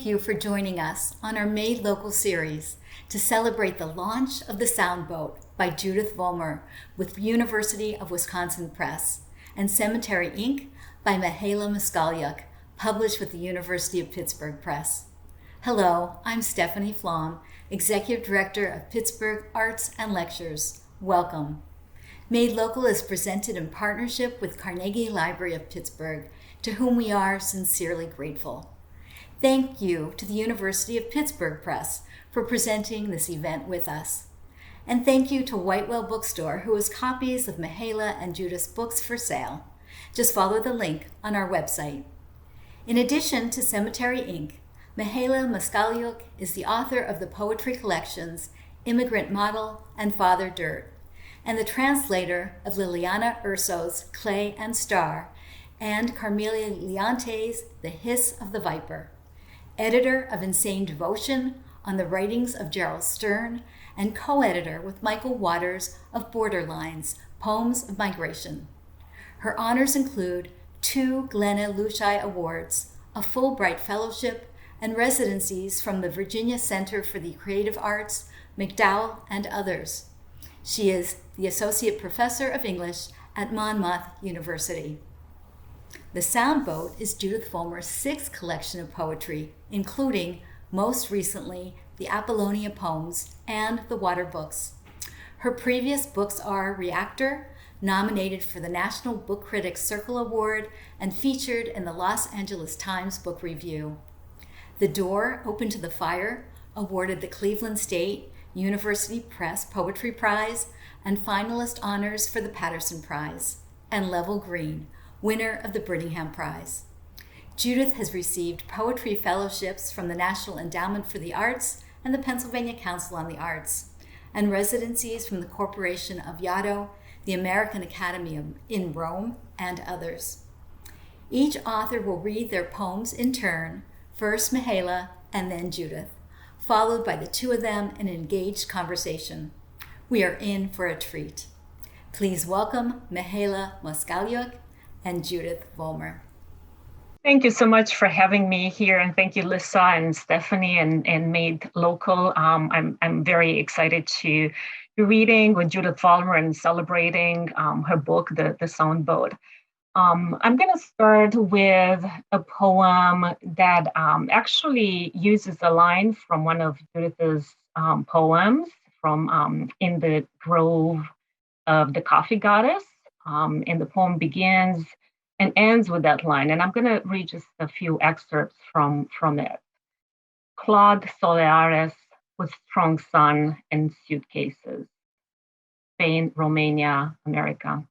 Thank you for joining us on our Made Local series to celebrate the launch of The Soundboat by Judith Vollmer with University of Wisconsin Press and Cemetery Inc. by Mihaela Moscaliuc, published with the University of Pittsburgh Press. Hello, I'm Stephanie Flom, Executive Director of Pittsburgh Arts and Lectures. Welcome. Made Local is presented in partnership with Carnegie Library of Pittsburgh, to whom we are sincerely grateful. Thank you to the University of Pittsburgh Press for presenting this event with us. And thank you to Whitewell Bookstore, who has copies of Mihaela and Judith's books for sale. Just follow the link on our website. In addition to Cemetery Inc., Mihaela Moscaliuc is the author of the poetry collections Immigrant Model and Father Dirt, and the translator of Liliana Ursu's Clay and Star, and Carmelia Leonte's The Hiss of the Viper, editor of Insane Devotion on the writings of Gerald Stern, and co-editor with Michael Waters of Borderlines, Poems of Migration. Her honors include 2 Glenna Luschei Awards, a Fulbright Fellowship, and residencies from the Virginia Center for the Creative Arts, MacDowell, and others. She is the Associate Professor of English at Monmouth University. The Soundboat is Judith Vollmer's 6th collection of poetry, including, most recently, the Apollonia Poems and the Water Books. Her previous books are Reactor, nominated for the National Book Critics Circle Award and featured in the Los Angeles Times Book Review. The Door Open to the Fire, awarded the Cleveland State University Press Poetry Prize and finalist honors for the Patterson Prize, and Level Green, winner of the Brittingham Prize. Judith has received poetry fellowships from the National Endowment for the Arts and the Pennsylvania Council on the Arts, and residencies from the Corporation of Yaddo, the American Academy in Rome, and others. Each author will read their poems in turn, first Mihaela and then Judith, followed by the two of them in an engaged conversation. We are in for a treat. Please welcome Mihaela Moscaliuc and Judith Vollmer. Thank you so much for having me here, and thank you, Lisa and Stephanie and Made Local. I'm very excited to be reading with Judith Vollmer and celebrating her book, The Soundboat. I'm going to start with a poem that actually uses a line from one of Judith's poems from In the Grove of the Coffee Goddess. And the poem begins and ends with that line. And I'm going to read just a few excerpts from it. Claude Soleares with strong sun and suitcases. Spain, Romania, America.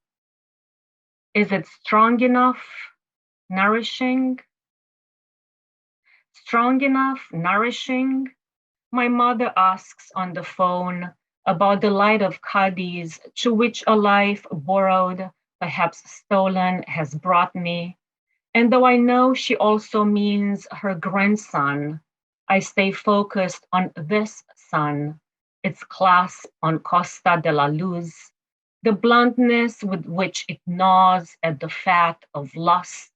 Is it strong enough, nourishing? Strong enough, nourishing? My mother asks on the phone about the light of Cadiz to which a life borrowed, perhaps stolen, has brought me. And though I know she also means her grandson, I stay focused on this sun, its clasp on Costa de la Luz, the bluntness with which it gnaws at the fat of lust,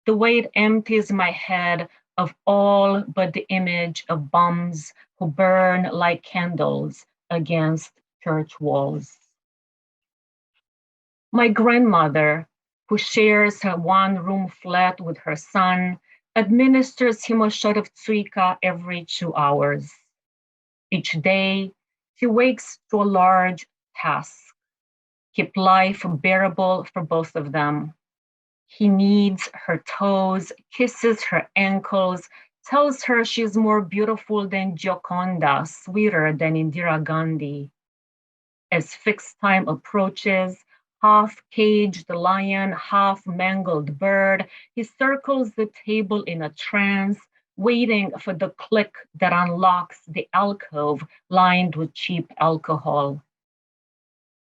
the way it empties my head of all but the image of bums who burn like candles against church walls. My grandmother, who shares her one-room flat with her son, administers him a shot of Tsuyka every 2 hours. Each day, she wakes to a large task, keep life bearable for both of them. He kneads her toes, kisses her ankles, tells her she's more beautiful than Gioconda, sweeter than Indira Gandhi. As fixed time approaches, half-caged lion, half-mangled bird, he circles the table in a trance, waiting for the click that unlocks the alcove lined with cheap alcohol.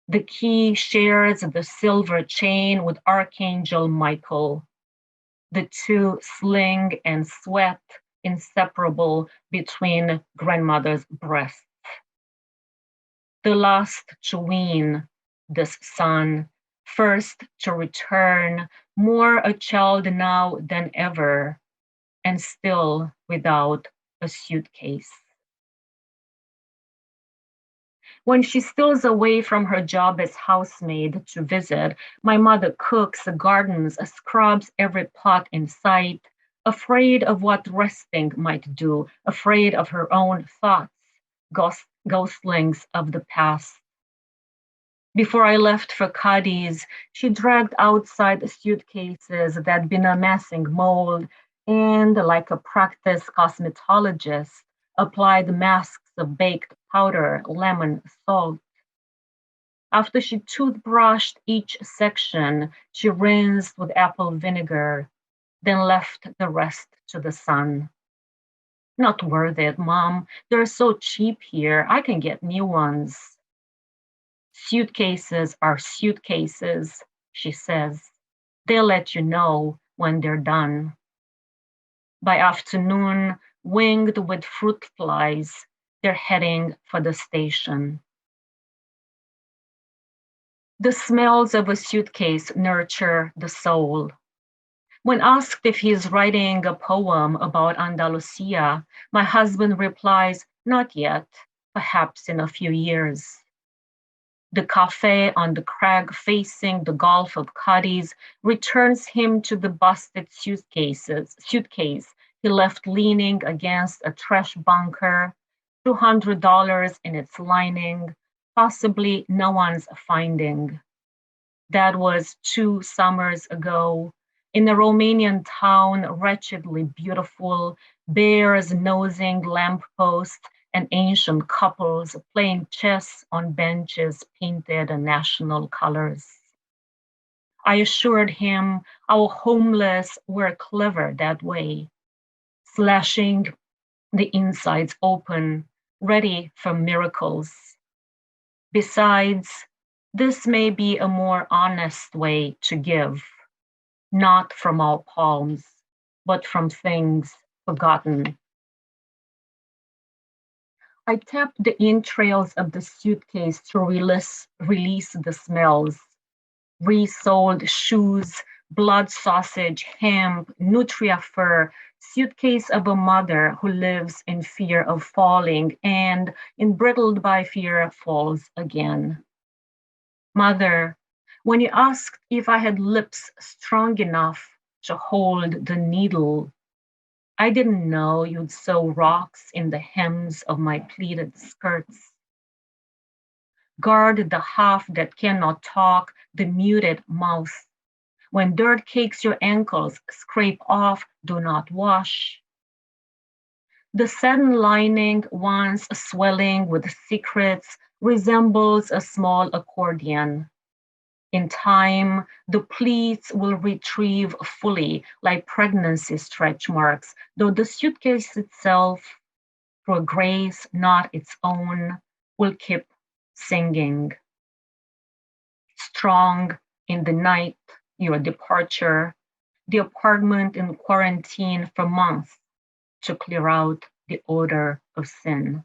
The key shares the silver chain with Archangel Michael. The two sling and sweat, inseparable between grandmother's breasts. The last to wean, this son, first to return, more a child now than ever, and still without a suitcase. When she steals away from her job as housemaid to visit, my mother cooks, gardens, scrubs every pot in sight, afraid of what resting might do, afraid of her own thoughts, ghostlings of the past. Before I left for Cadiz, she dragged outside suitcases that'd been amassing mold and, like a practiced cosmetologist, applied masks of baked powder, lemon, salt. After she toothbrushed each section, she rinsed with apple vinegar, then left the rest to the sun. Not worth it, Mom. They're so cheap here. I can get new ones. Suitcases are suitcases, she says. They'll let you know when they're done. By afternoon, winged with fruit flies, they're heading for the station. The smells of a suitcase nurture the soul. When asked if he is writing a poem about Andalusia, my husband replies, not yet, perhaps in a few years. The cafe on the crag facing the Gulf of Cadiz returns him to the busted suitcase he left leaning against a trash bunker, $200 in its lining, possibly no one's finding. That was 2 summers ago, in a Romanian town wretchedly beautiful, bears nosing lampposts and ancient couples playing chess on benches painted in national colors. I assured him our homeless were clever that way, slashing the insides open, ready for miracles. Besides, this may be a more honest way to give, not from our palms, but from things forgotten. I tapped the entrails of the suitcase to release the smells. Resold shoes, blood sausage, hemp, nutria fur, suitcase of a mother who lives in fear of falling and, embrittled by fear, falls again. Mother, when you asked if I had lips strong enough to hold the needle, I didn't know you'd sew rocks in the hems of my pleated skirts. Guard the half that cannot talk, the muted mouth. When dirt cakes your ankles, scrape off, do not wash. The satin lining, once swelling with secrets, resembles a small accordion. In time, the pleats will retrieve fully, like pregnancy stretch marks, though the suitcase itself, through a grace not its own, will keep singing. Strong in the night, your departure, the apartment in quarantine for months to clear out the odor of sin.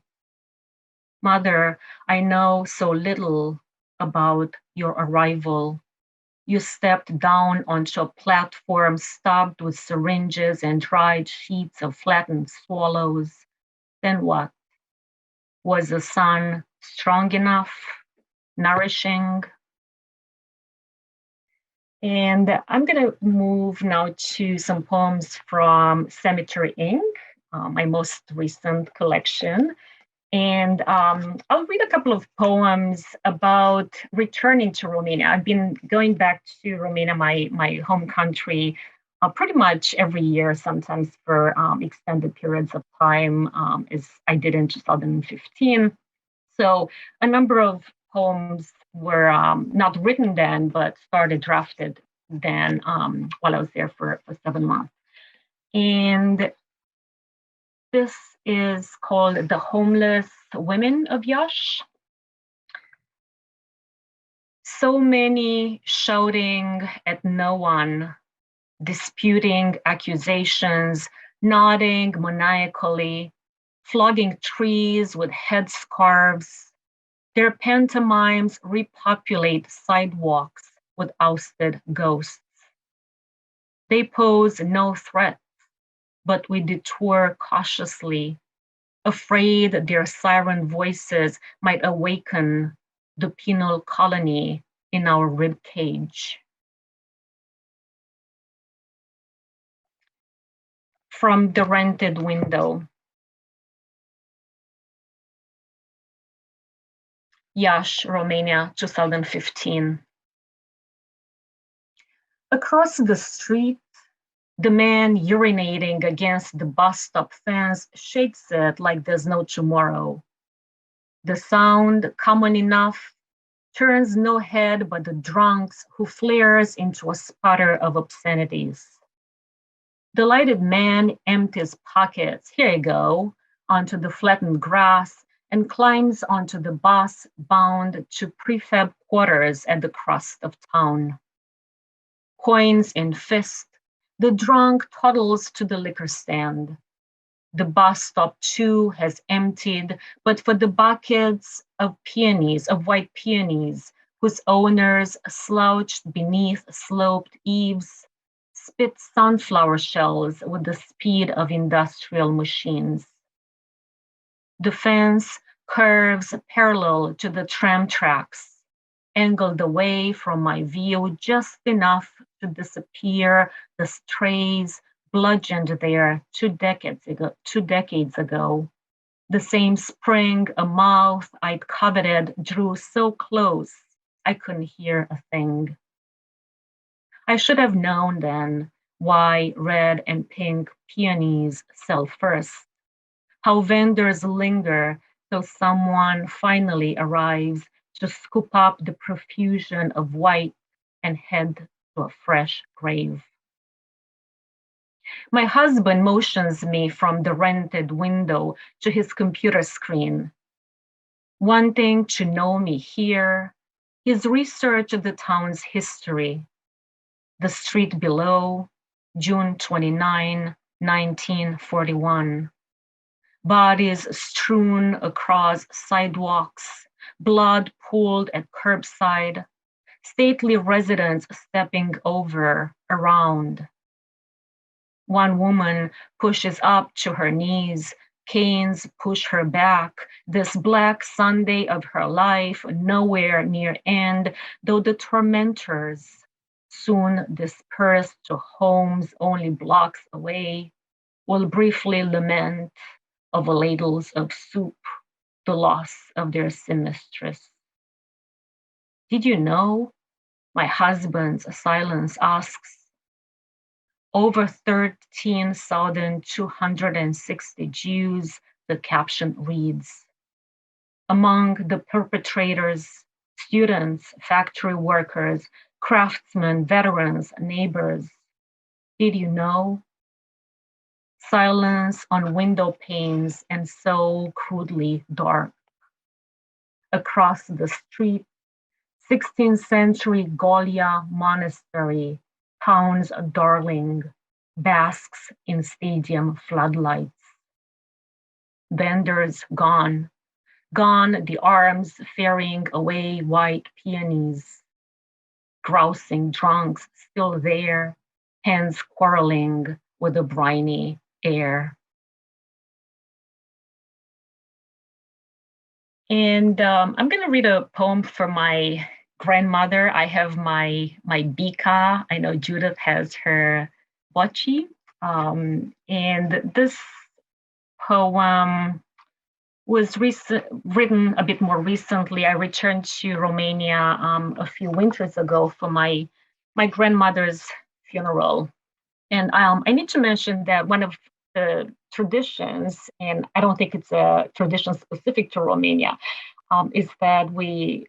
Mother, I know so little about your arrival. You stepped down onto a platform stuffed with syringes and dried sheets of flattened swallows. Then what? Was the sun strong enough, nourishing? And I'm going to move now to some poems from Cemetery Ink, my most recent collection. And I'll read a couple of poems about returning to Romania. I've been going back to Romania, my home country, pretty much every year, sometimes for extended periods of time, as I did in 2015. So a number of poems were not written then, but started drafted then while I was there for 7 months. And this is called The Homeless Women of Yash. So many shouting at no one, disputing accusations, nodding maniacally, flogging trees with headscarves. Their pantomimes repopulate sidewalks with ousted ghosts. They pose no threat, but we detour cautiously, afraid their siren voices might awaken the penal colony in our rib cage. From the rented window. Iași, Romania, 2015. Across the street, the man urinating against the bus stop fence shakes it like there's no tomorrow. The sound, common enough, turns no head but the drunks who flares into a sputter of obscenities. The lighted man empties pockets, here you go, onto the flattened grass and climbs onto the bus bound to prefab quarters at the crust of town. Coins in fist, the drunk toddles to the liquor stand. The bus stop too has emptied, but for the buckets of peonies, of white peonies, whose owners slouched beneath sloped eaves, spit sunflower shells with the speed of industrial machines. The fence curves parallel to the tram tracks, angled away from my view just enough to disappear the strays bludgeoned there 2 decades ago. The same spring a mouth I'd coveted drew so close I couldn't hear a thing. I should have known then why red and pink peonies sell first, how vendors linger till someone finally arrives to scoop up the profusion of white and head to a fresh grave. My husband motions me from the rented window to his computer screen. Wanting to know me here, his research of the town's history. The street below, June 29, 1941. Bodies strewn across sidewalks, blood pooled at curbside, stately residents stepping over, around. One woman pushes up to her knees, canes push her back, this black Sunday of her life nowhere near end, though the tormentors soon disperse to homes only blocks away, will briefly lament over ladles of soup the loss of their seamstress. Did you know? My husband's silence asks. Over 13,260 Jews, the caption reads. Among the perpetrators, students, factory workers, craftsmen, veterans, neighbors. Did you know? Silence on window panes and so crudely dark. Across the street, 16th century Golia Monastery, town's darling, basks in stadium floodlights. Vendors gone, gone the arms ferrying away white peonies. Grousing drunks still there, hands quarreling with the briny air. And I'm going to read a poem for my grandmother. I have my Bika. I know Judith has her Bochi. And this poem was written a bit more recently. I returned to Romania a few winters ago for my grandmother's funeral. And I need to mention that one of the traditions, and I don't think it's a tradition specific to Romania, is that we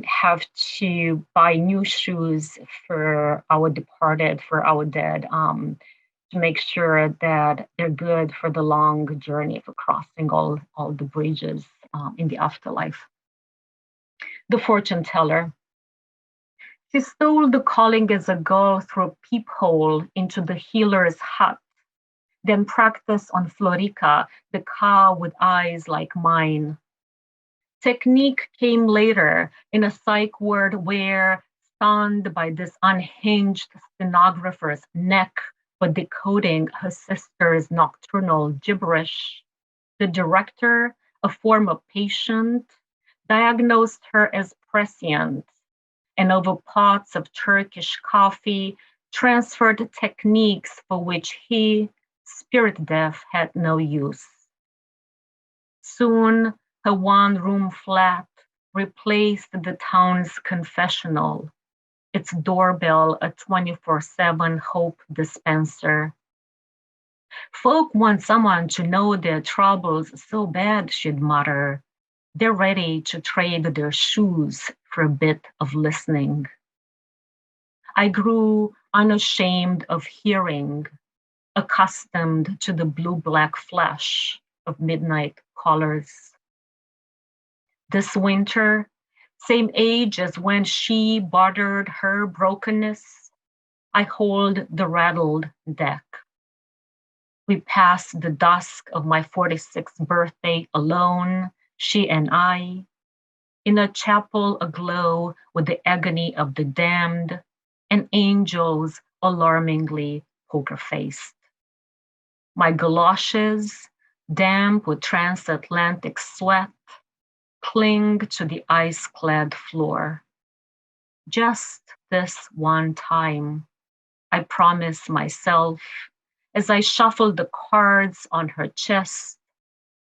have to buy new shoes for our departed, for our dead, to make sure that they're good for the long journey for crossing all the bridges in the afterlife. The fortune teller. She stole the calling as a girl through a peephole into the healer's hut, then practiced on Florica, the cow with eyes like mine. Technique came later in a psych ward where, stunned by this unhinged stenographer's neck but decoding her sister's nocturnal gibberish, the director, a former patient, diagnosed her as prescient and over pots of Turkish coffee transferred techniques for which he, spirit deaf, had no use. Soon, her one-room flat replaced the town's confessional, its doorbell a 24/7 hope dispenser. Folk want someone to know their troubles so bad, she'd mutter. They're ready to trade their shoes for a bit of listening. I grew unashamed of hearing, accustomed to the blue-black flash of midnight colors. This winter, same age as when she bartered her brokenness, I hold the rattled deck. We passed the dusk of my 46th birthday alone, she and I, in a chapel aglow with the agony of the damned and angels alarmingly poker-faced. My galoshes, damp with transatlantic sweat, cling to the ice-clad floor. Just this one time, I promise myself as I shuffle the cards on her chest,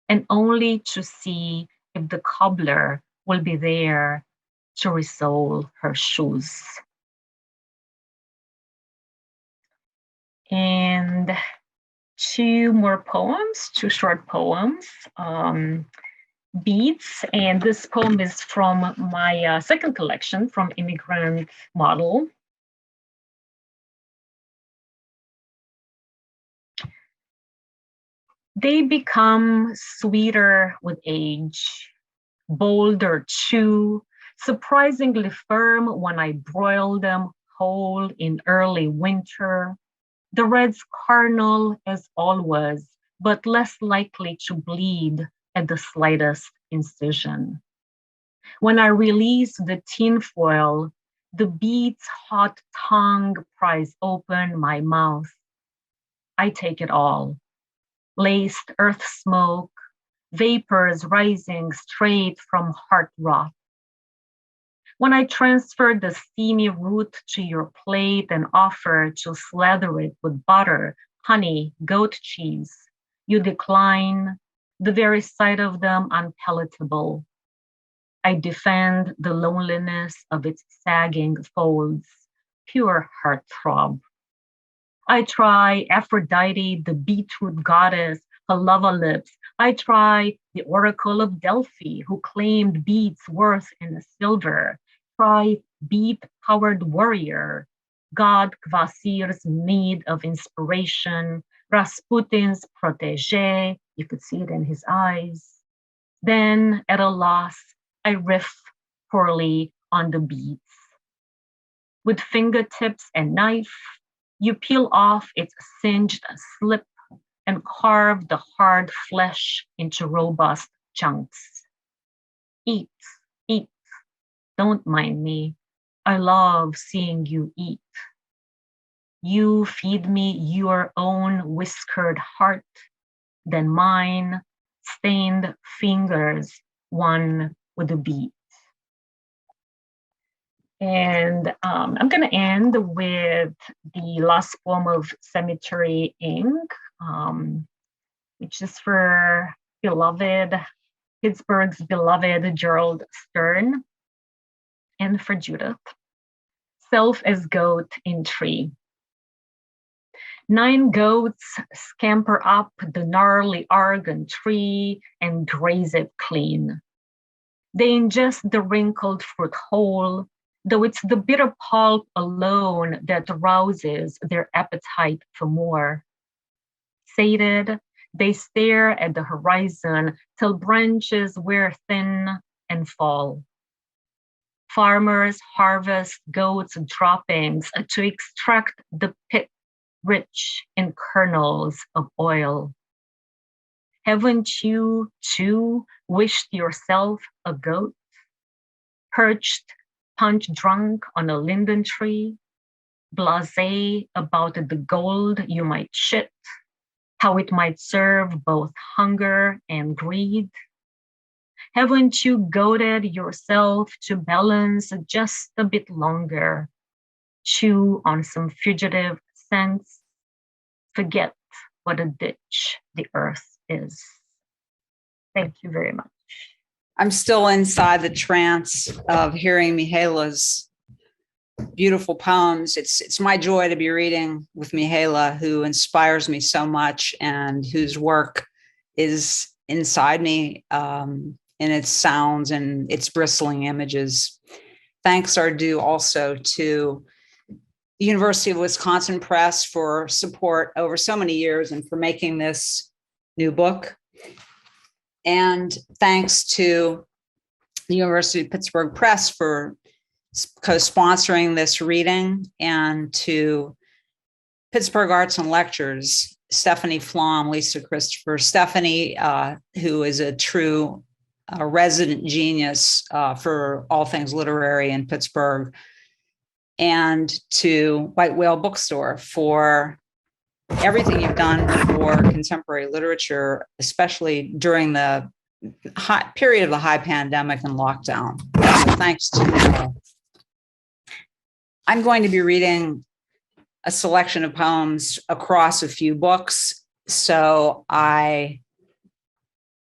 and only to see if the cobbler will be there to resole her shoes. And two more poems, two short poems. Beats, and this poem is from my second collection from Immigrant Model. They become sweeter with age, bolder too, surprisingly firm when I broil them whole in early winter. The red's carnal as always, but less likely to bleed at the slightest incision. When I release the tinfoil, the beet's hot tongue pries open my mouth. I take it all. Laced earth smoke, vapors rising straight from heart rot. When I transfer the steamy root to your plate and offer to slather it with butter, honey, goat cheese, you decline, the very sight of them unpalatable. I defend the loneliness of its sagging folds, pure heartthrob. I try Aphrodite, the beetroot goddess, her lava lips. I try the oracle of Delphi, who claimed beets worth in a silver. Try beet-powered warrior, God Kvasir's need of inspiration, Rasputin's protege, you could see it in his eyes. Then, at a loss, I riff poorly on the beets. With fingertips and knife, you peel off its singed slip and carve the hard flesh into robust chunks. Eat, eat, don't mind me. I love seeing you eat. You feed me your own whiskered heart, then mine, stained fingers, one with a beat. And I'm going to end with the last poem of Cemetery Ink, which is for Pittsburgh's beloved Gerald Stern, and for Judith. Self as goat in tree. 9 goats scamper up the gnarly argon tree and graze it clean. They ingest the wrinkled fruit whole, though it's the bitter pulp alone that rouses their appetite for more. Sated, they stare at the horizon till branches wear thin and fall. Farmers harvest goats' droppings to extract the pit rich in kernels of oil. Haven't you, too, wished yourself a goat? Perched, punch drunk on a linden tree, blasé about the gold you might shit, how it might serve both hunger and greed? Haven't you goaded yourself to balance just a bit longer? Chew on some fugitive scents, forget what a ditch the earth is. Thank you very much. I'm still inside the trance of hearing Mihaela's beautiful poems. It's my joy to be reading with Mihaela, who inspires me so much and whose work is inside me in its sounds and its bristling images. Thanks are due also to the University of Wisconsin Press for support over so many years and for making this new book. And thanks to the University of Pittsburgh Press for co-sponsoring this reading, and to Pittsburgh Arts and Lectures, Stephanie Flom, Lisa Christopher, Stephanie, who is a true resident genius for all things literary in Pittsburgh, and to White Whale Bookstore for everything you've done for contemporary literature, especially during the period of the high pandemic and lockdown. So thanks to you. I'm going to be reading a selection of poems across a few books. So I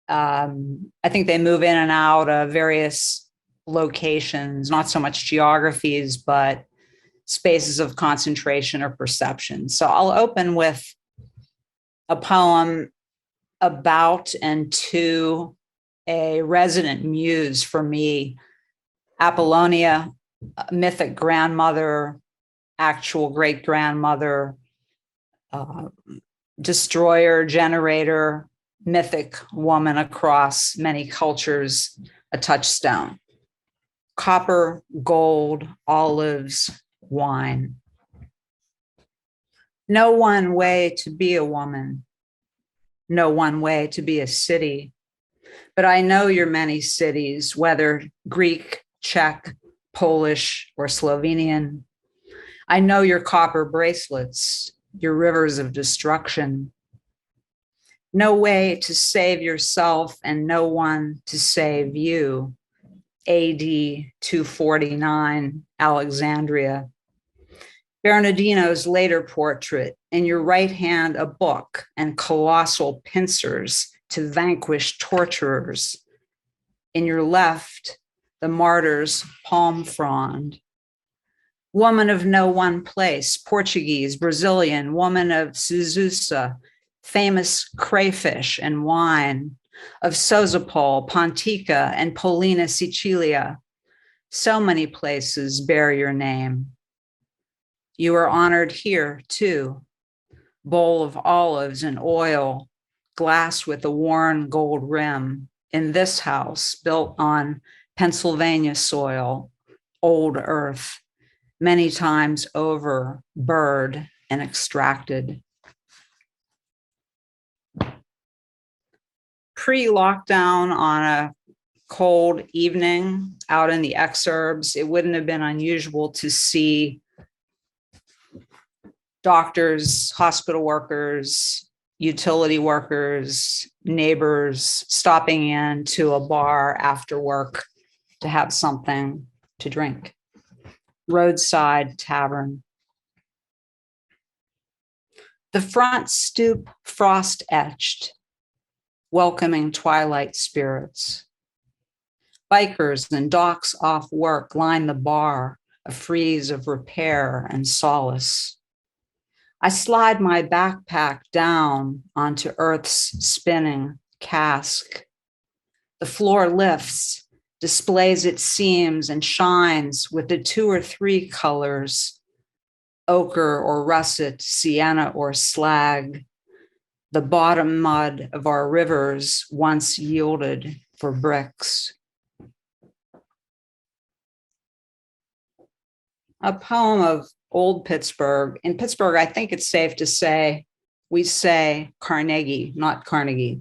think they move in and out of various locations, not so much geographies, but spaces of concentration or perception. So I'll open with a poem about and to a resident muse for me, Apollonia, mythic grandmother, actual great-grandmother, destroyer, generator, mythic woman across many cultures, a touchstone. Copper, gold, olives, wine. No one way to be a woman, no one way to be a city, but I know your many cities, whether Greek, Czech, Polish, or Slovenian. I know your copper bracelets, your rivers of destruction. No way to save yourself and no one to save you. AD 249, Alexandria. Bernardino's later portrait, in your right hand a book and colossal pincers to vanquish torturers. In your left, the martyr's palm frond. Woman of no one place, Portuguese, Brazilian, woman of Suzusa, famous crayfish and wine, of Sozopol, Pontica, and Polina, Sicilia. So many places bear your name. You are honored here too. Bowl of olives and oil, glass with a worn gold rim, in this house built on Pennsylvania soil, old earth, many times over, burred and extracted. Pre-lockdown on a cold evening out in the exurbs, it wouldn't have been unusual to see doctors, hospital workers, utility workers, neighbors stopping in to a bar after work to have something to drink. Roadside tavern. The front stoop frost etched, welcoming twilight spirits. Bikers and docs off work line the bar, a frieze of repair and solace. I slide my backpack down onto Earth's spinning cask. The floor lifts, displays its seams, and shines with the 2 or 3 colors, ochre or russet, sienna or slag, the bottom mud of our rivers once yielded for bricks. A poem of old Pittsburgh. In Pittsburgh, I think it's safe to say, we say Carnegie, not Carnegie.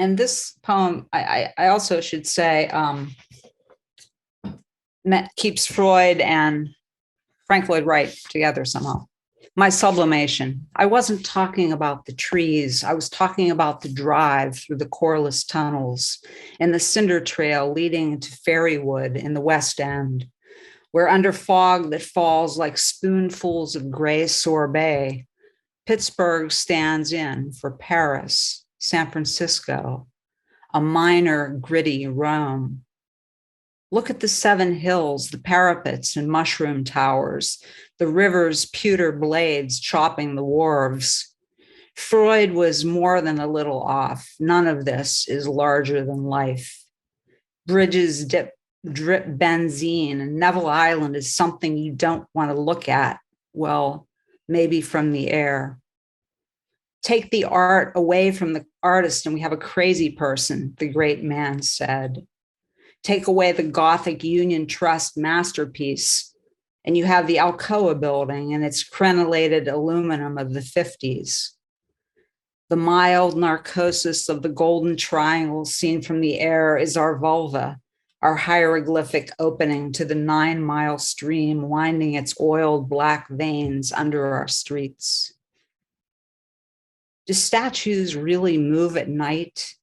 And this poem, I also should say, keeps Freud and Frank Lloyd Wright together somehow. My sublimation. I wasn't talking about the trees. I was talking about the drive through the coreless tunnels and the cinder trail leading to Fairywood in the West End, where under fog that falls like spoonfuls of gray sorbet, Pittsburgh stands in for Paris, San Francisco, a minor, gritty Rome. Look at the seven hills, the parapets and mushroom towers, the river's pewter blades chopping the wharves. Freud was more than a little off. None of this is larger than life. Bridges drip benzene, and Neville Island is something you don't want to look at. Well, maybe from the air. Take the art away from the artist and we have a crazy person, the great man said. Take away the Gothic Union Trust masterpiece, and you have the Alcoa building and its crenellated aluminum of the 50s. The mild narcosis of the golden triangle seen from the air is our vulva, our hieroglyphic opening to the 9 Mile stream winding its oiled black veins under our streets. Do statues really move at night?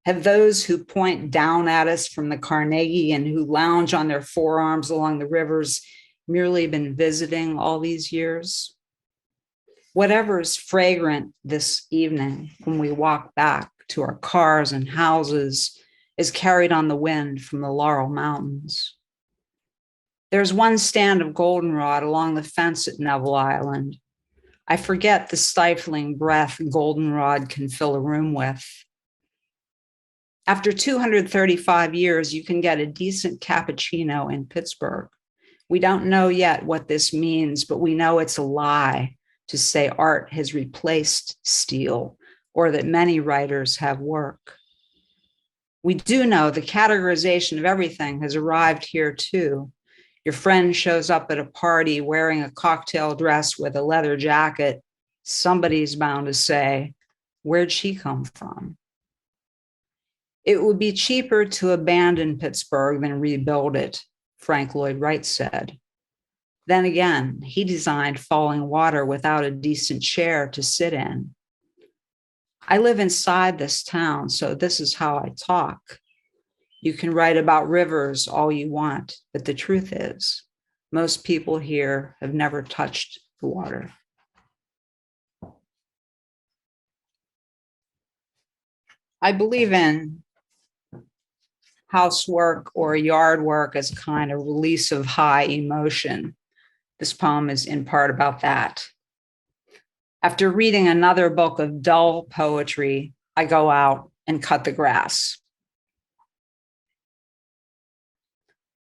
Have those who point down at us from the Carnegie and who lounge on their forearms along the rivers merely been visiting all these years? Whatever's fragrant this evening when we walk back to our cars and houses is carried on the wind from the Laurel Mountains. There's one stand of goldenrod along the fence at Neville Island. I forget the stifling breath goldenrod can fill a room with. After 235 years, you can get a decent cappuccino in Pittsburgh. We don't know yet what this means, but we know it's a lie to say art has replaced steel or that many writers have work. We do know the categorization of everything has arrived here too. Your friend shows up at a party wearing a cocktail dress with a leather jacket. Somebody's bound to say, where'd she come from? It would be cheaper to abandon Pittsburgh than rebuild it, Frank Lloyd Wright said. Then again, he designed Falling Water without a decent chair to sit in. I live inside this town, so this is how I talk. You can write about rivers all you want, but the truth is, most people here have never touched the water. I believe in housework or yard work as a kind of release of high emotion. This poem is in part about that. After reading another book of dull poetry, I go out and cut the grass.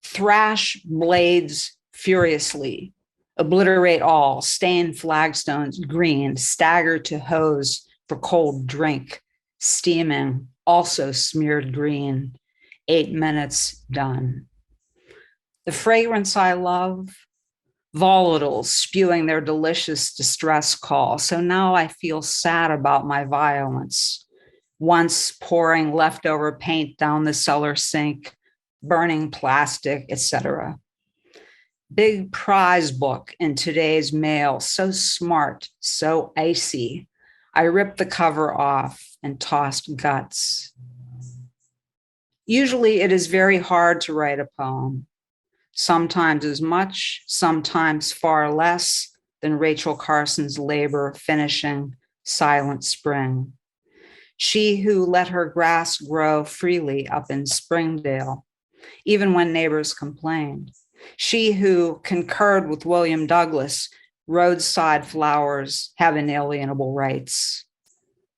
Thrash blades furiously, obliterate all, stain flagstones green, stagger to hose for cold drink, steaming, also smeared green. 8 minutes done. The fragrance I love, volatiles spewing their delicious distress call. So now I feel sad about my violence. Once pouring leftover paint down the cellar sink, burning plastic, etc. Big prize book in today's mail, so smart, so icy. I ripped the cover off and tossed guts. Usually it is very hard to write a poem, sometimes as much, sometimes far less than Rachel Carson's labor finishing Silent Spring. She who let her grass grow freely up in Springdale, even when neighbors complained. She who concurred with William Douglas, roadside flowers have inalienable rights,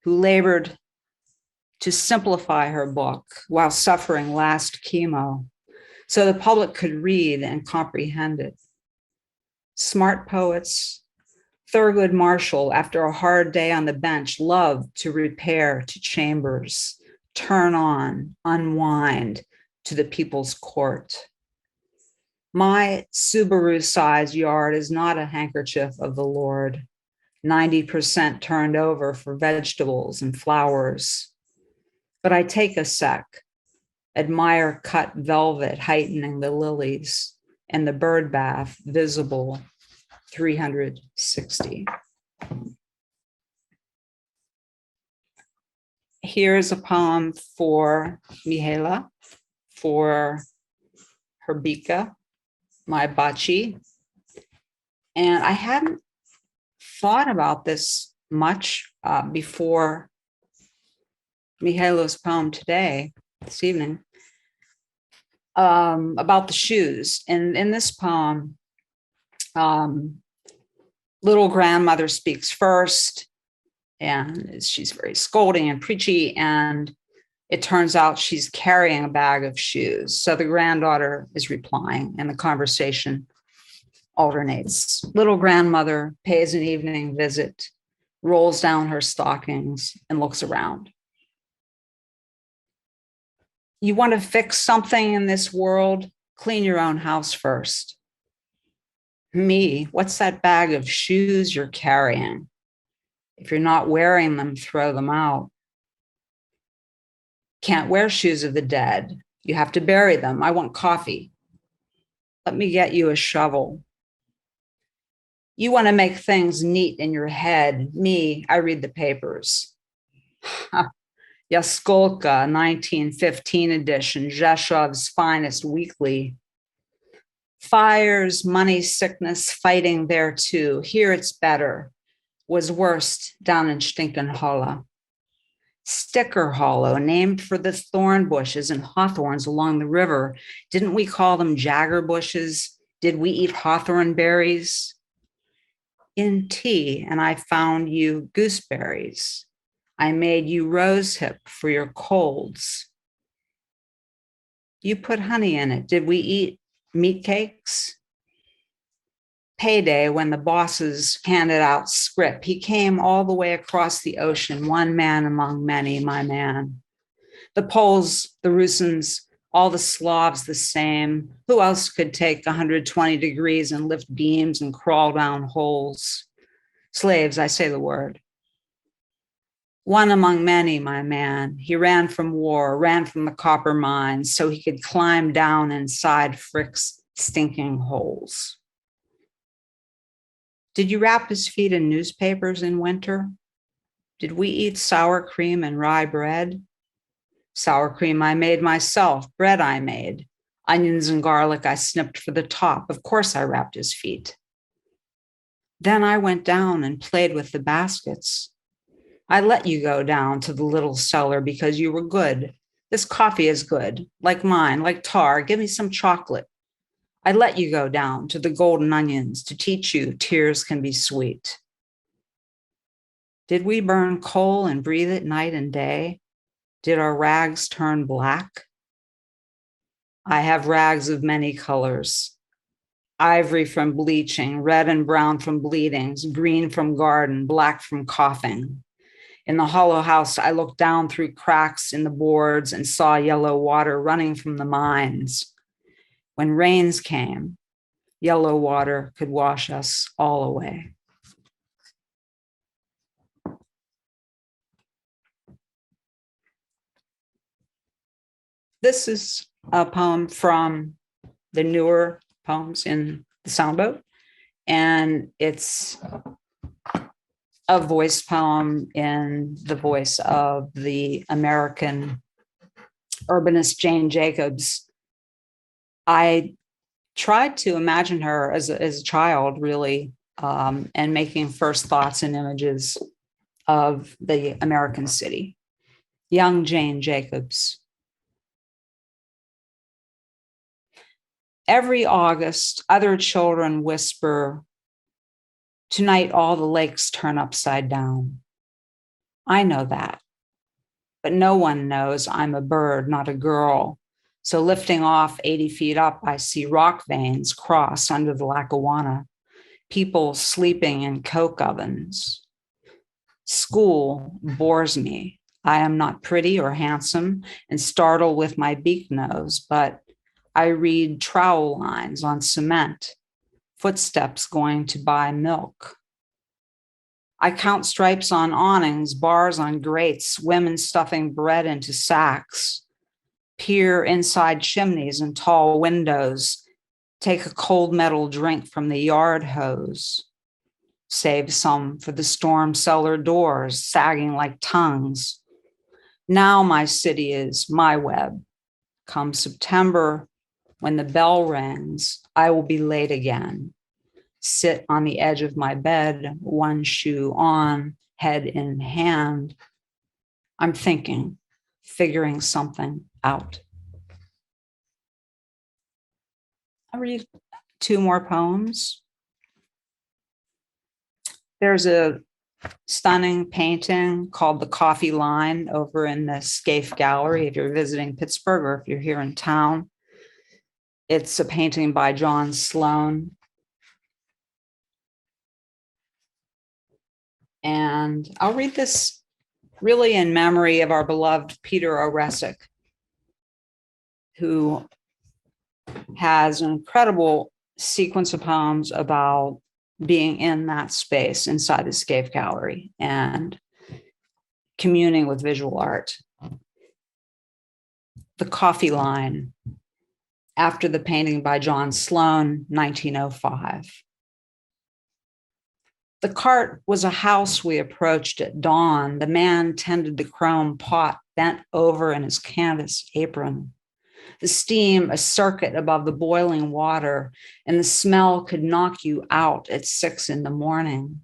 who labored to simplify her book while suffering last chemo so the public could read and comprehend it. Smart poets, Thurgood Marshall, after a hard day on the bench, loved to repair to chambers, turn on, unwind to the people's court. My Subaru-sized yard is not a handkerchief of the Lord, 90% turned over for vegetables and flowers. but I take a sec, admire cut velvet heightening the lilies and the bird bath visible 360. Here's a poem for Mihaela, for her bika, my bachi. And I hadn't thought about this much before Mihaela's poem today, this evening, about the shoes. And in this poem, little grandmother speaks first, and she's very scolding and preachy, and it turns out she's carrying a bag of shoes. So the granddaughter is replying, and the conversation alternates. Little grandmother pays an evening visit, rolls down her stockings, and looks around. You want to fix something in this world? Clean your own house first. Me, what's that bag of shoes you're carrying? If you're not wearing them, throw them out. Can't wear shoes of the dead. You have to bury them. I want coffee. Let me get you a shovel. You want to make things neat in your head. Me, I read the papers. Yaskolka, 1915 edition, Zheshov's finest weekly. Fires, money, sickness, fighting there too. Here it's better. Was worst down in Stinkenholla. Sticker Hollow, named for the thorn bushes and hawthorns along the river. Didn't we call them jagger bushes? Did we eat hawthorn berries? In tea, and I found you gooseberries. I made you rosehip for your colds. You put honey in it. Did we eat meat cakes? Payday, when the bosses handed out scrip, he came all the way across the ocean, one man among many, my man. The Poles, the Russians, all the Slavs the same. Who else could take 120 degrees and lift beams and crawl down holes? Slaves, I say the word. One among many, my man. He ran from war, ran from the copper mines, so he could climb down inside Frick's stinking holes. Did you wrap his feet in newspapers in winter? Did we eat sour cream and rye bread? Sour cream I made myself, bread I made. Onions and garlic I snipped for the top. Of course I wrapped his feet. Then I went down and played with the baskets. I let you go down to the little cellar because you were good. This coffee is good, like mine, like tar. Give me some chocolate. I let you go down to the golden onions to teach you tears can be sweet. Did we burn coal and breathe it night and day? Did our rags turn black? I have rags of many colors. Ivory from bleaching, red and brown from bleedings, green from garden, black from coughing. In the hollow house, I looked down through cracks in the boards and saw yellow water running from the mines. When rains came, yellow water could wash us all away. This is a poem from the newer poems in the Soundboat, and it's a voice poem in the voice of the American urbanist Jane Jacobs. I tried to imagine her as a child, really, and making first thoughts and images of the American city. Young Jane Jacobs. Every August, other children whisper, tonight all the lakes turn upside down. I know that, but no one knows I'm a bird, not a girl. So lifting off 80 feet up, I see rock veins cross under the Lackawanna, people sleeping in coke ovens. School bores me. I am not pretty or handsome and startle with my beak nose, but I read trowel lines on cement, footsteps going to buy milk. I count stripes on awnings, bars on grates, women stuffing bread into sacks, peer inside chimneys and tall windows, take a cold metal drink from the yard hose, save some for the storm cellar doors, sagging like tongues. Now my city is my web. Come September, when the bell rings, I will be late again. Sit on the edge of my bed, one shoe on, head in hand. I'm thinking, figuring something out. I'll read 2 more poems. There's a stunning painting called The Coffee Line over in the Scaife Gallery if you're visiting Pittsburgh or if you're here in town. It's a painting by John Sloan. And I'll read this really in memory of our beloved Peter Oresic, who has an incredible sequence of poems about being in that space inside the Scaife Gallery and communing with visual art. The Coffee Line, after the painting by John Sloan, 1905. The cart was a house we approached at dawn. The man tended the chrome pot bent over in his canvas apron. The steam a circuit above the boiling water, and the smell could knock you out at 6 a.m.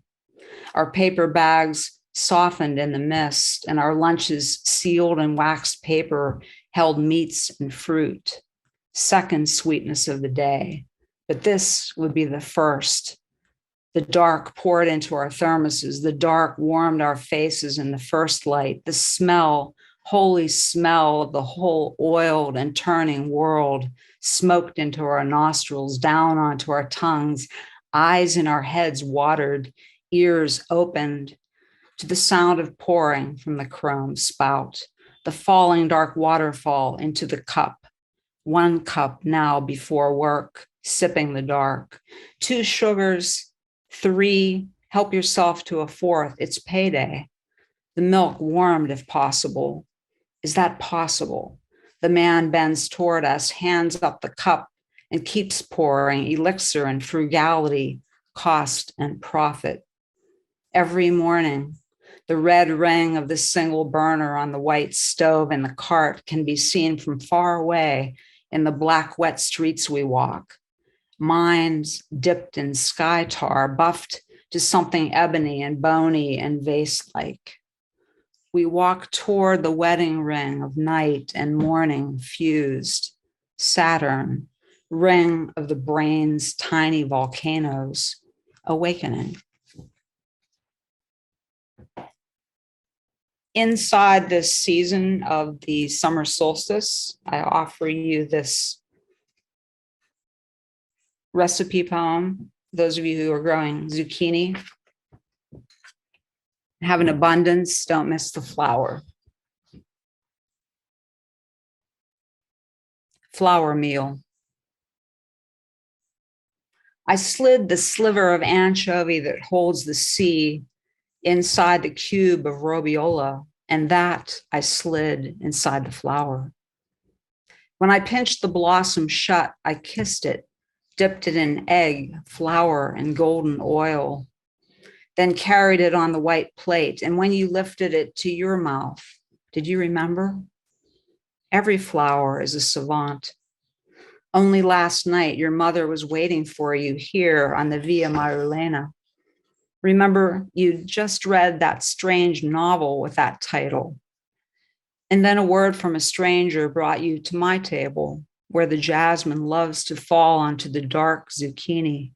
Our paper bags softened in the mist, and our lunches sealed in waxed paper held meats and fruit. Second sweetness of the day, but this would be the first. The dark poured into our thermoses. The dark warmed our faces in the first light. The smell, holy smell of the whole oiled and turning world smoked into our nostrils, down onto our tongues. Eyes in our heads watered, ears opened to the sound of pouring from the chrome spout, the falling dark waterfall into the cup. 1 cup now before work, sipping the dark. 2 sugars, 3, help yourself to a 4th. It's payday. The milk warmed if possible. Is that possible? The man bends toward us, hands up the cup, and keeps pouring elixir and frugality, cost and profit. Every morning, the red ring of the single burner on the white stove in the cart can be seen from far away in the black, wet streets we walk. Minds dipped in sky tar, buffed to something ebony and bony and vase-like. We walk toward the wedding ring of night and morning fused, Saturn, ring of the brain's tiny volcanoes, awakening. Inside this season of the summer solstice, I offer you this recipe poem. Those of you who are growing zucchini, have an abundance, don't miss the flower. Flour meal. I slid the sliver of anchovy that holds the sea inside the cube of robiola, and that I slid inside the flower. When I pinched the blossom shut, I kissed it, dipped it in egg, flour, and golden oil, then carried it on the white plate. And when you lifted it to your mouth, did you remember? Every flower is a savant. Only last night, your mother was waiting for you here on the Via Marilena. Remember, you just read that strange novel with that title. And then a word from a stranger brought you to my table, where the jasmine loves to fall onto the dark zucchini.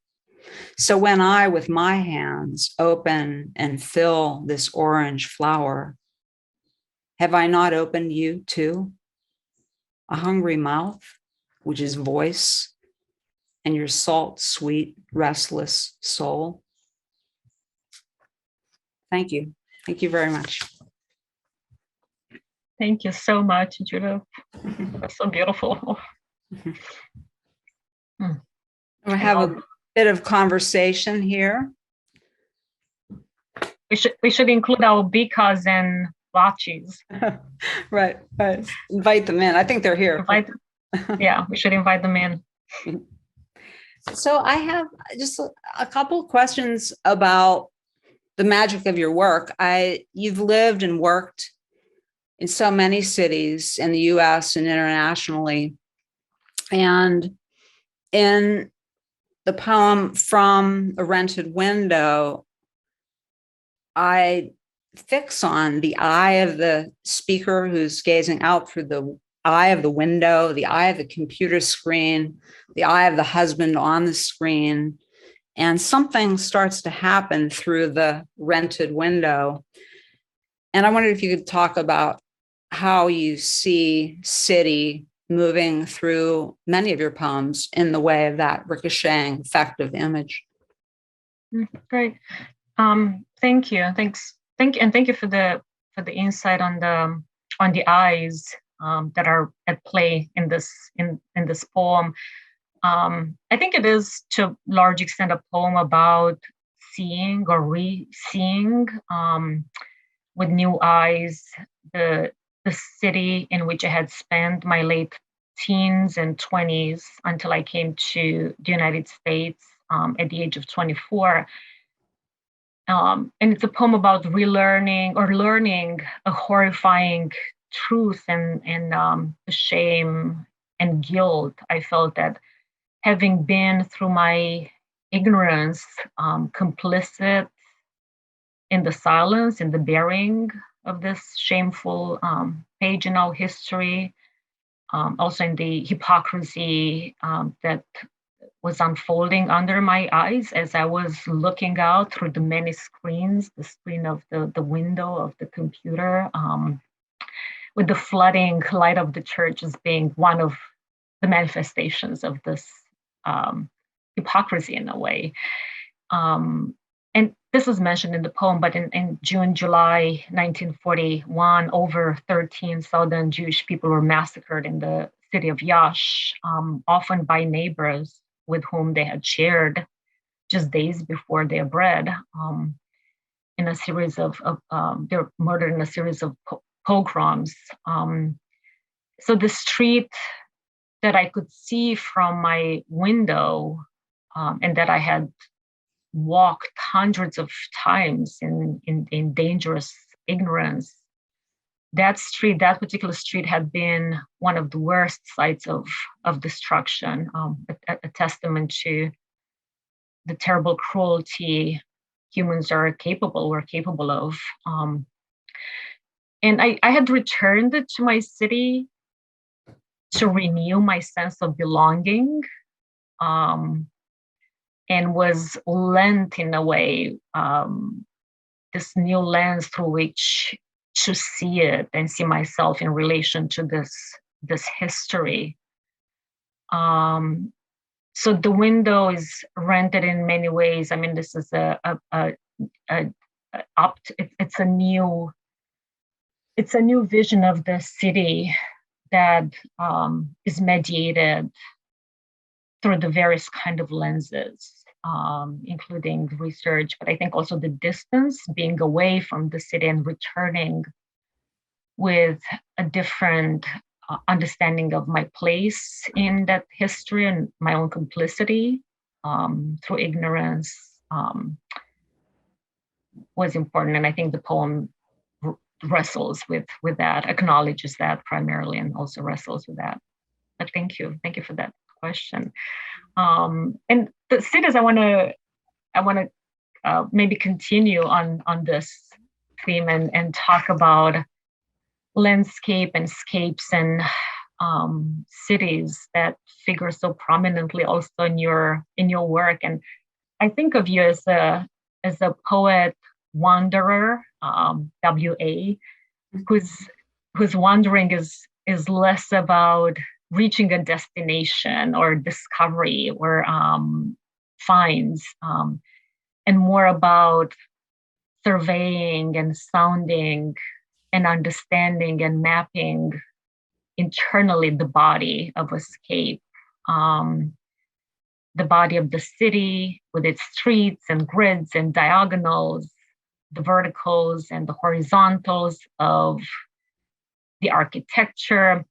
So when I, with my hands, open and fill this orange flower, have I not opened you too? A hungry mouth, which is voice, and your salt, sweet, restless soul. Thank you. Thank you very much. Thank you so much, Judith. That's so beautiful. We have a bit of conversation here. we should include our bikas and vachis. Right. Invite them in. I think they're here. Yeah, we should invite them in. So I have just a couple of questions about the magic of your work. You've lived and worked in so many cities in the US and internationally. And in the poem From a Rented Window, I fix on the eye of the speaker who's gazing out through the eye of the window, the eye of the computer screen, the eye of the husband on the screen. And something starts to happen through the rented window. And I wondered if you could talk about how you see city moving through many of your poems in the way of that ricocheting effect of image. Great. Thank you. Thank you for the insight on the eyes that are at play in this poem. I think it is to a large extent a poem about seeing or re-seeing with new eyes the city in which I had spent my late teens and 20s until I came to the United States at the age of 24. And it's a poem about relearning or learning a horrifying truth and the shame and guilt I felt that having been through my ignorance, complicit in the silence, in the bearing of this shameful page in our history, also in the hypocrisy that was unfolding under my eyes as I was looking out through the many screens, the screen of the window of the computer, with the flooding light of the church as being one of the manifestations of this hypocrisy in a way. And this was mentioned in the poem, but in June, July 1941, over 13 Southern Jewish people were massacred in the city of Yash, often by neighbors with whom they had shared just days before their bread. In a series of they were murdered in a series of pogroms. So the street that I could see from my window and that I had walked hundreds of times in dangerous ignorance, that particular street had been one of the worst sites of destruction, a testament to the terrible cruelty humans were capable of. And I had returned to my city to renew my sense of belonging, and was lent in a way this new lens through which to see it and see myself in relation to this history. So the window is rented in many ways. I mean, this is it's a new vision of the city that is mediated through the various kind of lenses, including research, but I think also the distance, being away from the city and returning with a different understanding of my place in that history and my own complicity through ignorance was important. And I think the poem wrestles with that, acknowledges that primarily, and also wrestles with that. But thank you for that question. And the cities, I want to maybe continue on this theme and talk about landscape and scapes and cities that figure so prominently also in your work. And I think of you as a poet wanderer, WA, whose wandering is less about reaching a destination or discovery or finds, and more about surveying and sounding and understanding and mapping internally the body of a scape, the body of the city with its streets and grids and diagonals, the verticals and the horizontals of the architecture.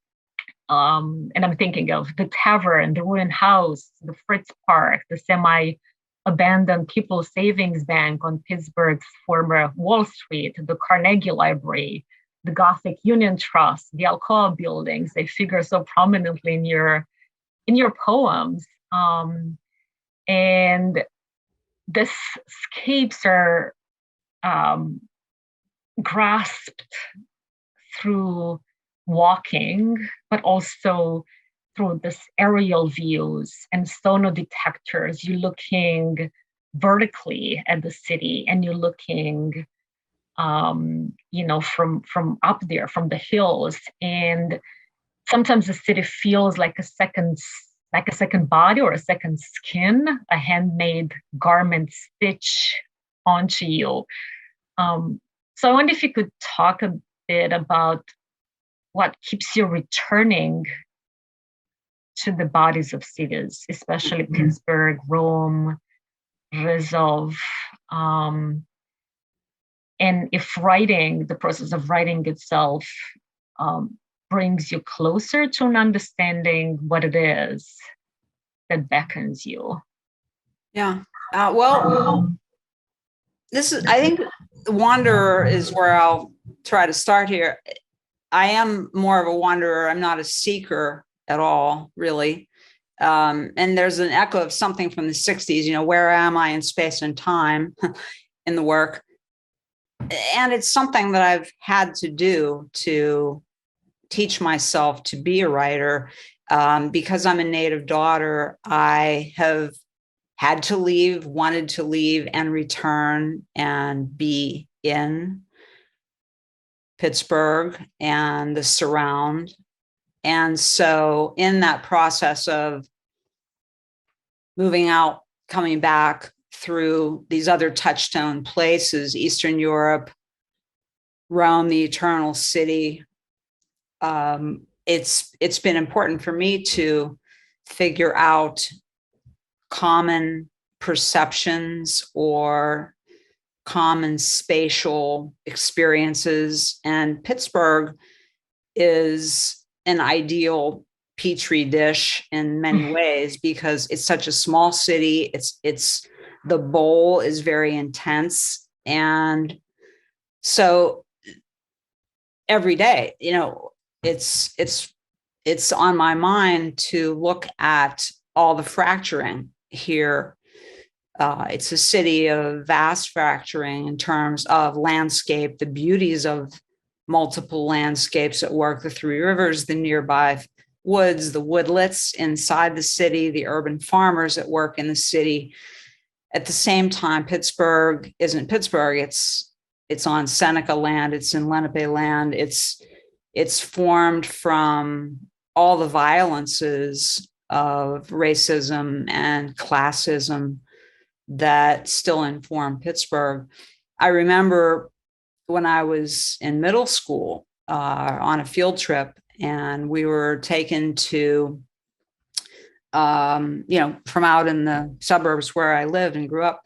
And I'm thinking of the tavern, the wooden house, the Fritz Park, the semi-abandoned People's Savings Bank on Pittsburgh's former Wall Street, the Carnegie Library, the Gothic Union Trust, the Alcoa buildings. They figure so prominently in your poems. And the scapes are grasped through walking, but also through this aerial views and sonodetectors. You're looking vertically at the city, and you're looking, from up there, from the hills. And sometimes the city feels like a second body or a second skin, a handmade garment stitch onto you. So I wonder if you could talk a bit about what keeps you returning to the bodies of cities, especially Pittsburgh, Rome, Rezov, and if the process of writing itself brings you closer to an understanding what it is that beckons you. Yeah. I think wanderer is where I'll try to start here. I am more of a wanderer. I'm not a seeker at all, really. And there's an echo of something from the 60s, where am I in space and time in the work? And it's something that I've had to do to teach myself to be a writer. Because I'm a native daughter, I have had to leave, wanted to leave and return and be in Pittsburgh and the surround. And so in that process of moving out, coming back through these other touchstone places, Eastern Europe, Rome, the Eternal City, it's been important for me to figure out common perceptions or common spatial experiences. And Pittsburgh is an ideal petri dish in many ways because it's such a small city. It's the bowl is very intense. And so every day, it's on my mind to look at all the fracturing here. It's a city of vast fracturing in terms of landscape, the beauties of multiple landscapes at work, the three rivers, the nearby woods, the woodlets inside the city, the urban farmers at work in the city. At the same time, Pittsburgh isn't Pittsburgh. It's on Seneca land. It's in Lenape land. It's formed from all the violences of racism and classism that still inform Pittsburgh. I remember when I was in middle school on a field trip, and we were taken to, from out in the suburbs where I lived and grew up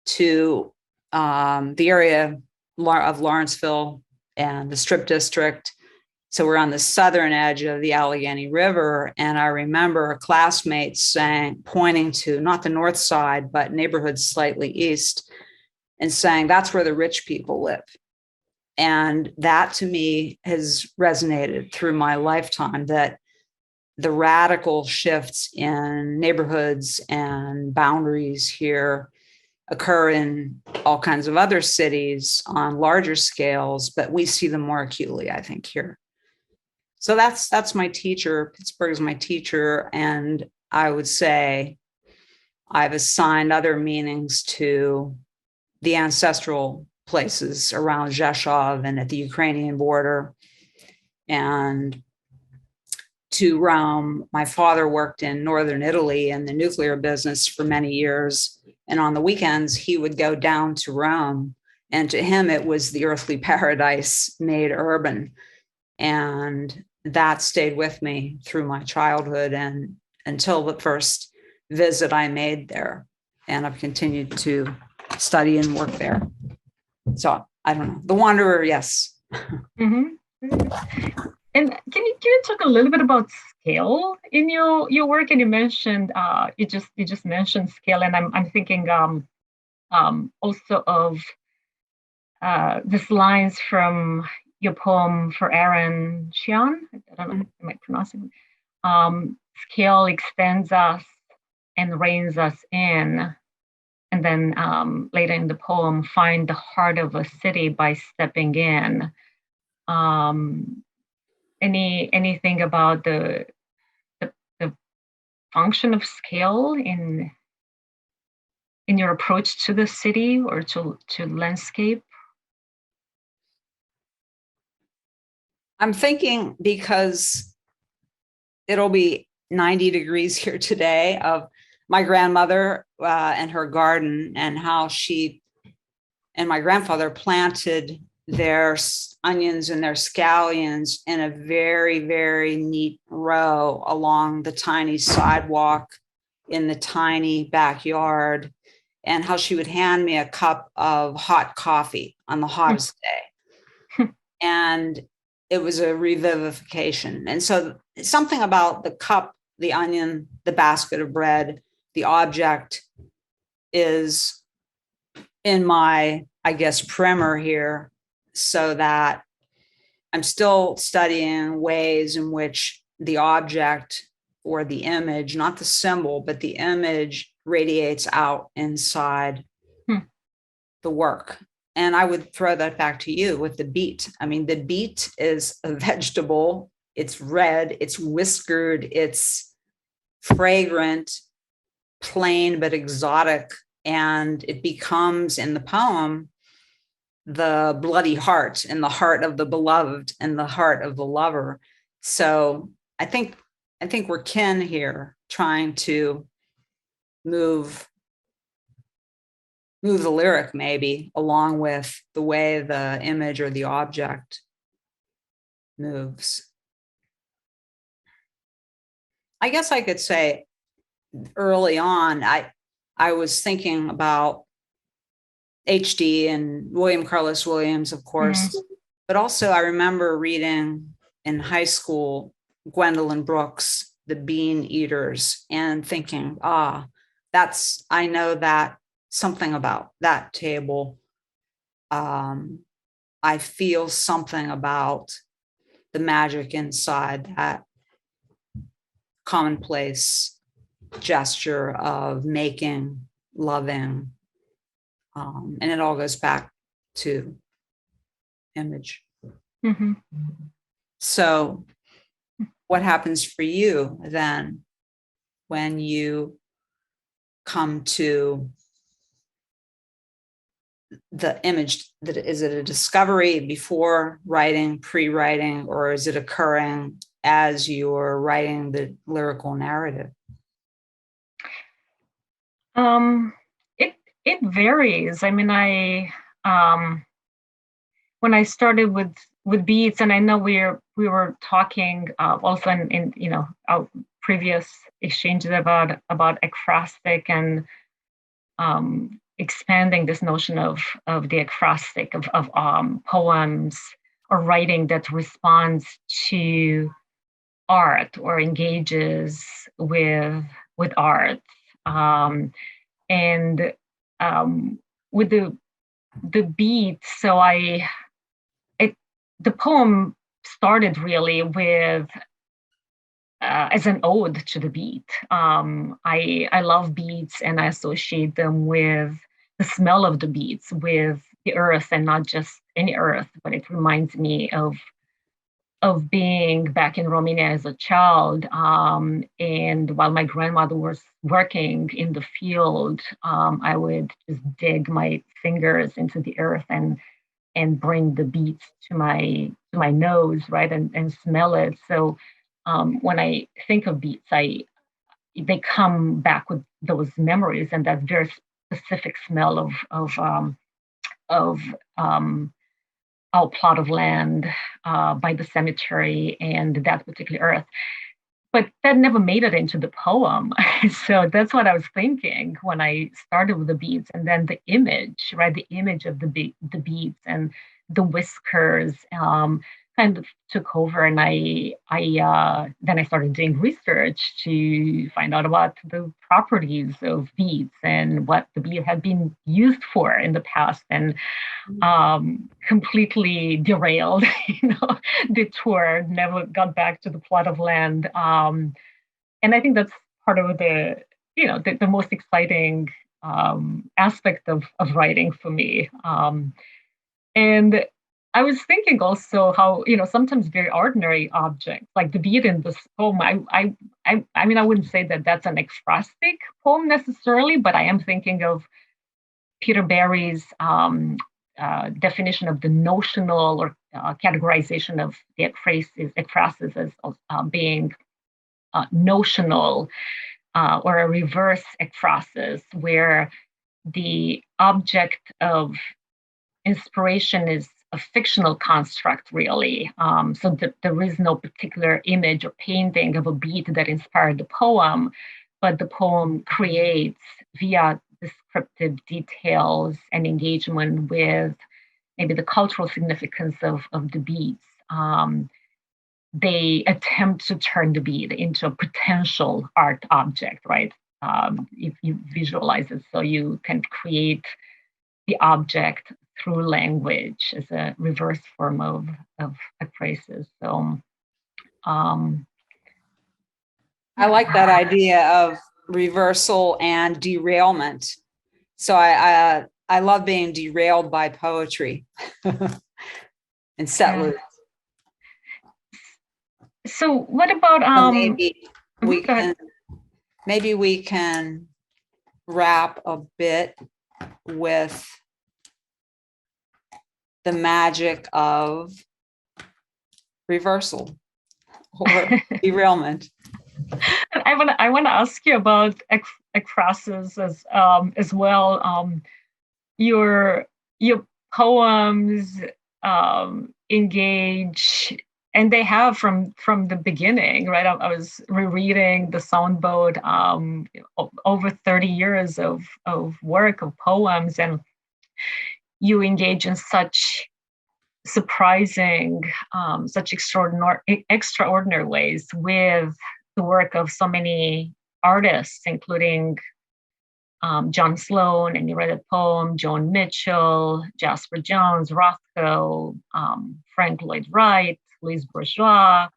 to the area of Lawrenceville and the Strip District. So we're on the southern edge of the Allegheny River. And I remember classmates pointing to not the north side, but neighborhoods slightly east, and saying, that's where the rich people live. And that to me has resonated through my lifetime, that the radical shifts in neighborhoods and boundaries here occur in all kinds of other cities on larger scales, but we see them more acutely, I think, here. So that's my teacher. Pittsburgh is my teacher. And I would say I've assigned other meanings to the ancestral places around Rzeszów and at the Ukrainian border and to Rome. My father worked in northern Italy in the nuclear business for many years. And on the weekends, he would go down to Rome. And to him, it was the earthly paradise made urban. And that stayed with me through my childhood and until the first visit I made there. And I've continued to study and work there. So I don't know. The Wanderer, yes. Mm-hmm. And can you talk a little bit about scale in your work? And you mentioned you just mentioned scale, and I'm thinking also of these lines from your poem for Aaron Chian. I don't know if I might pronounce it. Scale extends us and reins us in. And then later in the poem, find the heart of a city by stepping in. Anything about the function of scale in your approach to the city or to landscape? I'm thinking, because it'll be 90 degrees here today, of my grandmother and her garden, and how she and my grandfather planted their onions and their scallions in a very, very neat row along the tiny sidewalk in the tiny backyard, and how she would hand me a cup of hot coffee on the hottest day. And it was a revivification. And so something about the cup, the onion, the basket of bread, the object is in my, I guess, primer here, so that I'm still studying ways in which the object or the image, not the symbol, but the image radiates out inside the work. And I would throw that back to you with the beet. I mean, the beet is a vegetable. It's red, it's whiskered, it's fragrant, plain but exotic. And it becomes, in the poem, the bloody heart, and the heart of the beloved, and the heart of the lover. So I think we're kin here, trying to move the lyric maybe along with the way the image or the object moves. I guess I could say early on, I was thinking about HD and William Carlos Williams, of course, but also I remember reading in high school Gwendolyn Brooks, The Bean Eaters, and thinking, I know that something about that table. I feel something about the magic inside that commonplace gesture of making, loving, and it all goes back to image. Mm-hmm. So what happens for you then when you come to the image? That is it a discovery before writing, pre-writing, or is it occurring as you're writing the lyrical narrative? It varies. I mean, when I started with beats, and I know we were talking also in our previous exchanges about ekphrastic and expanding this notion of the ekphrastic of poems or writing that responds to art or engages with art, and with the beat. So the poem started really with as an ode to the beat. I love beats, and I associate them with the smell of the beats, with the earth, and not just any earth, but it reminds me of being back in Romania as a child. And while my grandmother was working in the field, I would just dig my fingers into the earth and bring the beats to my nose, right, and smell it. So when I think of beats, they come back with those memories and that very specific smell of our plot of land by the cemetery and that particular earth. but that never made it into the poem. So that's what I was thinking when I started with the beads, and then the image, right? The image of the beads and the whiskers kind of took over, and then I started doing research to find out about the properties of beads and what the bead had been used for in the past, and completely derailed, the tour, never got back to the plot of land. And I think that's part of the most exciting aspect of writing for me. And I was thinking also how, sometimes very ordinary objects, like the bead in this poem, I mean, I wouldn't say that that's an ekphrastic poem necessarily, but I am thinking of Peter Barry's definition of the notional or categorization of the ekphrasis as being notional or a reverse ekphrasis, where the object of inspiration is a fictional construct, really. So there is no particular image or painting of a bead that inspired the poem, but the poem creates, via descriptive details and engagement with maybe the cultural significance of the beads, they attempt to turn the bead into a potential art object, right? If you visualize it, so you can create the object through language as a reverse form of ekphrasis. So I like that idea of reversal and derailment. So I love being derailed by poetry and set loose. So what about maybe we can wrap a bit with the magic of reversal or derailment. I want to ask you about ekphrasis as well. Your poems engage, and they have from the beginning, right? I was rereading the Soundboat, over 30 years of work of poems, and you engage in such surprising, such extraordinary ways with the work of so many artists, including John Sloan, and you read a poem, Joan Mitchell, Jasper Jones, Rothko, Frank Lloyd Wright, Louise Bourgeois,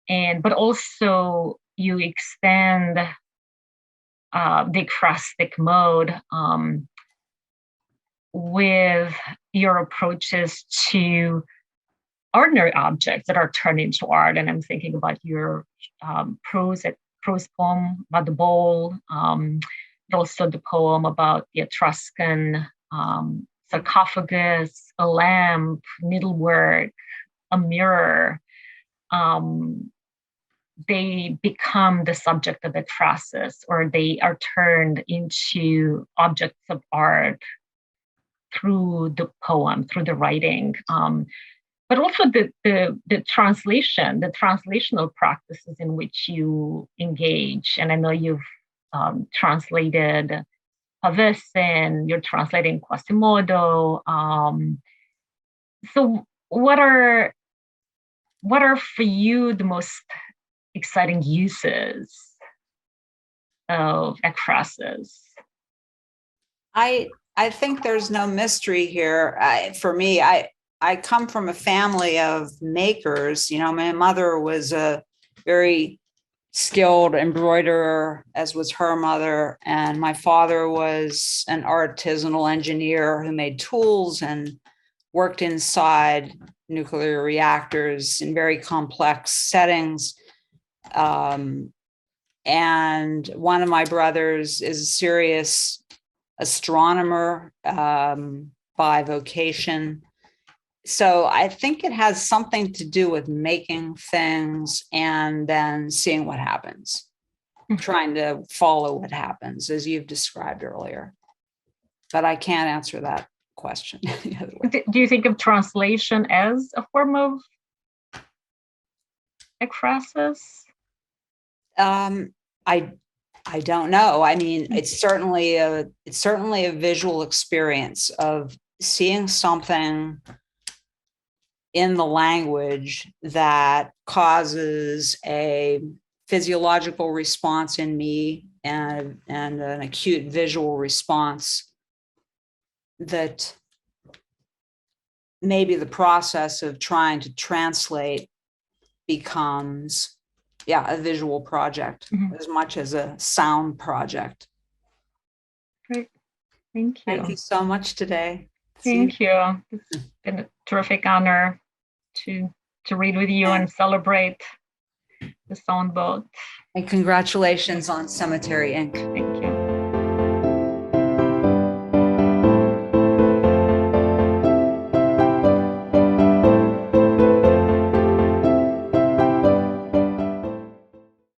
but also you extend the ekphrastic mode with your approaches to ordinary objects that are turned into art. And I'm thinking about your prose poem about the bowl, but also the poem about the Etruscan sarcophagus, a lamp, needlework, a mirror. They become the subject of ekphrasis, or they are turned into objects of art through the poem, through the writing, but also the translation, the translational practices in which you engage. And I know you've translated Pavesen, you're translating Quasimodo. So what are for you the most exciting uses of ekphrasis? I think there's no mystery here. For me, I come from a family of makers. My mother was a very skilled embroiderer, as was her mother. And my father was an artisanal engineer who made tools and worked inside nuclear reactors in very complex settings. And one of my brothers is a serious astronomer by vocation. So I think it has something to do with making things and then seeing what happens, trying to follow what happens, as you've described earlier. But I can't answer that question. Do you think of translation as a form of ekphrasis? I don't know. I mean, it's certainly a visual experience of seeing something in the language that causes a physiological response in me and an acute visual response that maybe the process of trying to translate becomes, a visual project as much as a sound project. Great. Thank you. Thank you so much today. Thank you. It's been a terrific honor to read with you and celebrate the Sound Boat. And congratulations on Cemetery Inc. Thank